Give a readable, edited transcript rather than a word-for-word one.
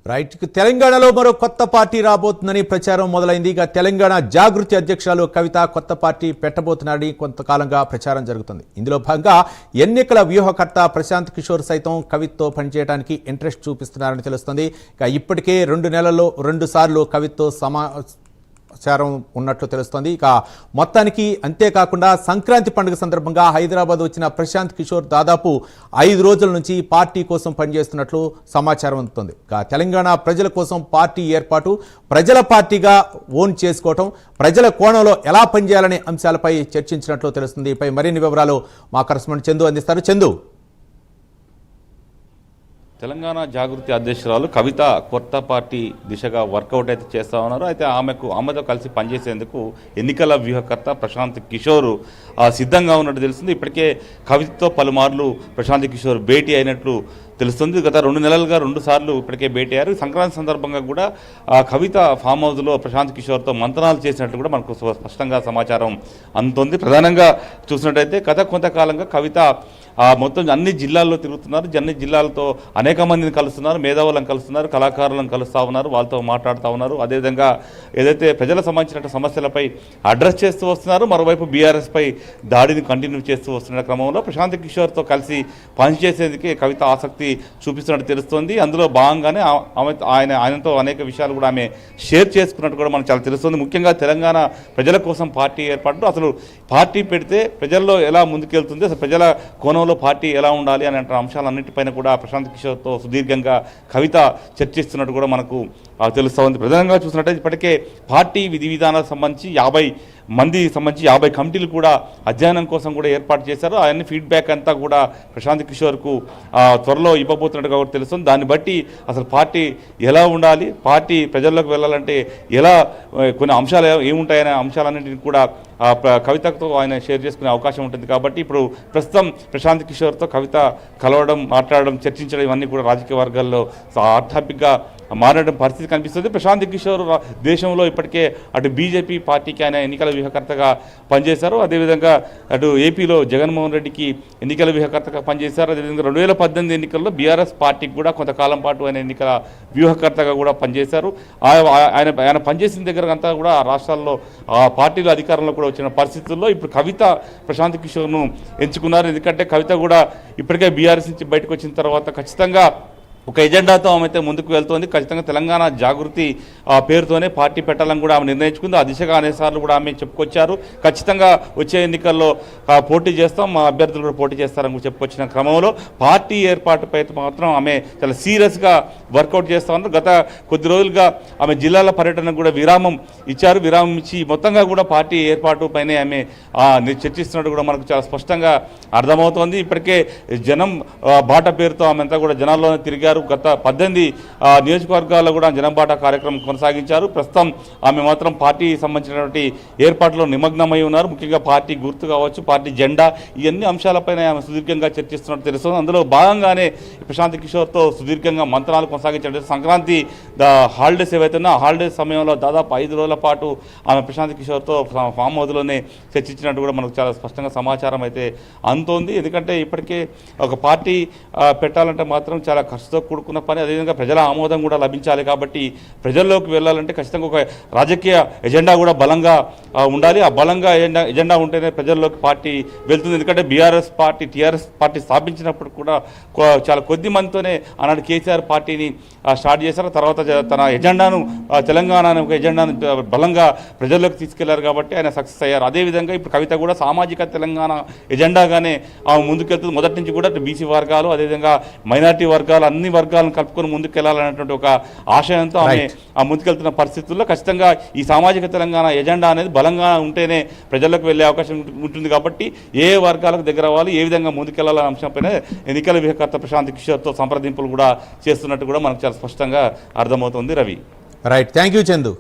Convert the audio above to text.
Right. తెలంగాణలో మరో కొత్త పార్టీ రాబోతుందని ప్రచారం మొదలైంది. ఇక తెలంగాణ జాగృతి అధ్యక్షురాలు కవిత కొత్త పార్టీ పెట్టబోతున్నారని కొంతకాలంగా ప్రచారం జరుగుతుంది. ఇందులో భాగంగా ఎన్నికల వ్యూహకర్త ప్రశాంత్ కిషోర్ సైతం కవితతో పనిచేయడానికి ఇంట్రెస్ట్ చూపిస్తున్నారని తెలుస్తుంది. ఇక ఇప్పటికే 2 నెలల్లో 2 సార్లు కవితతో సమాచారం ఉన్నట్లు తెలుస్తోంది. ఇక మొత్తానికి అంతేకాకుండా సంక్రాంతి పండుగ సందర్భంగా హైదరాబాద్ వచ్చిన ప్రశాంత్ కిషోర్ దాదాపు 5 రోజుల నుంచి పార్టీ కోసం పనిచేస్తున్నట్లు సమాచారం అందుతుంది. ఇక తెలంగాణ ప్రజల కోసం పార్టీ ఏర్పాటు, ప్రజల పార్టీగా ఓన్ చేసుకోవటం, ప్రజల కోణంలో ఎలా పనిచేయాలనే అంశాలపై చర్చించినట్లు తెలుస్తుంది. పై మరిన్ని వివరాలు మా కరెస్పాండెంట్ చందు అందిస్తారు. చందు, తెలంగాణ జాగృతి అధ్యక్షురాలు కవిత కొత్త పార్టీ దిశగా వర్కౌట్ అయితే చేస్తూ ఉన్నారు. అయితే ఆమెతో కలిసి పనిచేసేందుకు ఎన్నికల వ్యూహకర్త ప్రశాంత్ కిషోర్ సిద్ధంగా ఉన్నట్టు తెలుస్తుంది. ఇప్పటికే కవితతో పలుమార్లు ప్రశాంత్ కిషోర్ భేటీ అయినట్లు తెలుస్తుంది. గత 2 నెలలుగా 2 సార్లు ఇప్పటికే భేటీ అయ్యారు. సంక్రాంతి సందర్భంగా కూడా కవిత ఫామ్ హౌస్లో ప్రశాంత్ కిషోర్తో మంతనాలు చేసినట్లు కూడా మనకు స్పష్టంగా సమాచారం అందుతుంది. ప్రధానంగా చూసినట్టయితే గత కొంతకాలంగా కవిత మొత్తం అన్ని జిల్లాల్లో తిరుగుతున్నారు. అన్ని జిల్లాలతో అనేక మందిని కలుస్తున్నారు, మేధావులను కలుస్తున్నారు, కళాకారులను కలుస్తూ ఉన్నారు, వాళ్ళతో మాట్లాడుతూ ఉన్నారు. అదేవిధంగా ఏదైతే ప్రజలకు సంబంధించిన సమస్యలపై అడ్రస్ చేస్తూ వస్తున్నారు, మరోవైపు బీఆర్ఎస్పై దాడిని కంటిన్యూ చేస్తూ వస్తున్న క్రమంలో ప్రశాంత్ కిషోర్తో కలిసి పనిచేసేందుకే కవిత ఆసక్తి చూపిస్తున్నట్టు తెలుస్తోంది. అందులో భాగంగానే ఆయనతో అనేక విషయాలు కూడా ఆమె షేర్ చేసుకున్నట్టు కూడా మనకు చాలా తెలుస్తుంది. ముఖ్యంగా తెలంగాణ ప్రజల కోసం పార్టీ ఏర్పాటు, అసలు పార్టీ పెడితే ప్రజల్లో ఎలా ముందుకెళ్తుంది, అసలు ప్రజల కోణంలో పార్టీ ఎలా ఉండాలి అనే అంశాలన్నింటిపైన కూడా ప్రశాంత్ కిషోర్తో సుదీర్ఘంగా కవిత చర్చిస్తున్నట్టు కూడా మనకు తెలుస్తూ ఉంది. ప్రధానంగా చూసినట్టయితే ఇప్పటికే పార్టీ విధి విధానాలకు సంబంధించి 50 కమిటీలు కూడా అధ్యయనం కోసం కూడా ఏర్పాటు చేశారు. అవన్నీ ఫీడ్బ్యాక్ అంతా కూడా ప్రశాంత్ కిషోర్కు త్వరలో ఇవ్వబోతున్నట్టుగా కూడా తెలుస్తుంది. దాన్ని బట్టి అసలు పార్టీ ఎలా ఉండాలి, పార్టీ ప్రజల్లోకి వెళ్ళాలంటే ఎలా కొన్ని అంశాలు ఏముంటాయనే అంశాలన్నింటినీ కూడా కవితతో ఆయన షేర్ చేసుకునే అవకాశం ఉంటుంది. కాబట్టి ఇప్పుడు ప్రస్తుతం ప్రశాంత్ కిషోర్తో కవిత కలవడం, మాట్లాడడం, చర్చించడం ఇవన్నీ కూడా రాజకీయ వర్గాల్లో హాట్ టాపిక్గా మారడం పరిస్థితి కనిపిస్తుంది. ప్రశాంత్ కిషోర్ దేశంలో ఇప్పటికే అటు బీజేపీ పార్టీకి ఆయన ఎన్నికల వ్యూహకర్తగా పనిచేశారు. అదేవిధంగా అటు ఏపీలో జగన్మోహన్ రెడ్డికి ఎన్నికల వ్యూహకర్తగా పనిచేశారు. అదేవిధంగా 2018 ఎన్నికల్లో బీఆర్ఎస్ పార్టీకి కూడా కొంతకాలం పాటు ఆయన ఎన్నికల వ్యూహకర్తగా కూడా పనిచేశారు. ఆయన పనిచేసిన దగ్గర అంతా కూడా రాష్ట్రాల్లో పార్టీలు అధికారంలో కూడా వచ్చిన పరిస్థితుల్లో ఇప్పుడు కవిత ప్రశాంత్ కిషోర్ను ఎంచుకున్నారు. ఎందుకంటే కవిత కూడా ఇప్పటికే బీఆర్ఎస్ నుంచి బయటకు వచ్చిన తర్వాత ఖచ్చితంగా ఒక ఎజెండాతో ఆమె అయితే ముందుకు వెళ్తోంది. ఖచ్చితంగా తెలంగాణ జాగృతి పేరుతోనే పార్టీ పెట్టాలని కూడా ఆమె నిర్ణయించుకుంది. ఆ దిశగా అనేసార్లు కూడా ఆమె చెప్పుకొచ్చారు. ఖచ్చితంగా వచ్చే ఎన్నికల్లో పోటీ చేస్తాం, మా అభ్యర్థులు కూడా పోటీ చేస్తారని కూడా చెప్పుకొచ్చిన క్రమంలో పార్టీ ఏర్పాటుపై మాత్రం ఆమె చాలా సీరియస్గా వర్కౌట్ చేస్తూ ఉన్నారు. గత కొద్ది రోజులుగా ఆమె జిల్లాల పర్యటనకు కూడా విరామం ఇచ్చారు. విరామం ఇచ్చి మొత్తంగా కూడా పార్టీ ఏర్పాటు పైనే ఆమె చర్చిస్తున్నట్టు కూడా మనకు చాలా స్పష్టంగా అర్థమవుతోంది. ఇప్పటికే జనం బాట పేరుతో ఆమె అంతా కూడా జనాల్లోనే తిరిగారు. గత 18 నియోజకవర్గాల్లో కూడా జనంబాట కార్యక్రమం కొనసాగించారు. ప్రస్తుతం ఆమె మాత్రం పార్టీ సంబంధించినటువంటి ఏర్పాట్లో నిమగ్నమై ఉన్నారు. ముఖ్యంగా పార్టీ గుర్తు కావచ్చు, పార్టీ జెండా, ఇవన్నీ అంశాలపైన ఆమె సుదీర్ఘంగా చర్చిస్తున్నట్టు తెలుస్తుంది. అందులో భాగంగానే ప్రశాంత్ కిషోర్తో సుదీర్ఘంగా మంత్రాలు కొనసాగించారు. సంక్రాంతి హాలిడేస్ ఏవైతున్నా ఆ హాలిడేస్ సమయంలో దాదాపు 5 రోజుల పాటు ఆమె ప్రశాంత్ కిషోర్తో ఫామ్ హౌస్లోనే చర్చించినట్టు కూడా మనకు చాలా స్పష్టంగా సమాచారం అయితే అందుతోంది. ఎందుకంటే ఇప్పటికే ఒక పార్టీ పెట్టాలంటే మాత్రం చాలా ఖర్చుతో కూడుకున్న పని, అదేవిధంగా ప్రజల ఆమోదం కూడా లభించాలి. కాబట్టి ప్రజల్లోకి వెళ్ళాలంటే ఖచ్చితంగా ఒక రాజకీయ ఎజెండా కూడా బలంగా ఉండాలి. ఆ బలంగా ఎజెండా ఉంటేనే ప్రజల్లోకి పార్టీ వెళ్తుంది. ఎందుకంటే బీఆర్ఎస్ పార్టీ, టీఆర్ఎస్ పార్టీ స్థాపించినప్పుడు కూడా చాలా కొద్ది మందితోనే ఆనాడు కేసీఆర్ పార్టీని స్టార్ట్ చేశారు. తర్వాత తన ఎజెండాను, తెలంగాణ ఒక ఎజెండాను బలంగా ప్రజల్లోకి తీసుకెళ్లారు. కాబట్టి ఆయన సక్సెస్ అయ్యారు. అదేవిధంగా ఇప్పుడు కవిత కూడా సామాజిక తెలంగాణ ఎజెండాగానే ముందుకెళ్తుంది. మొదటి నుంచి కూడా బీసీ వర్గాలు, అదేవిధంగా మైనార్టీ వర్గాలు, అన్ని వర్గాలను కలుపుకొని ముందుకెళ్లాలనేటువంటి ఒక ఆశయంతో ఆమె ముందుకెళ్తున్న పరిస్థితుల్లో ఖచ్చితంగా ఈ సామాజిక తెలంగాణ ఎజెండా అనేది బలంగా ఉంటేనే ప్రజలకు వెళ్ళే అవకాశం ఉంటుంది. కాబట్టి ఏ వర్గాలకు దగ్గర అవ్వాలి, ఏ విధంగా ముందుకెళ్లాలనే అంశంపైన ఎన్నికల వ్యూహకర్త ప్రశాంత్ కిషోర్తో సంప్రదింపులు కూడా చేస్తున్నట్టు కూడా మనకు చాలా స్పష్టంగా అర్థమవుతుంది. Ravi, right, thank you Chandu.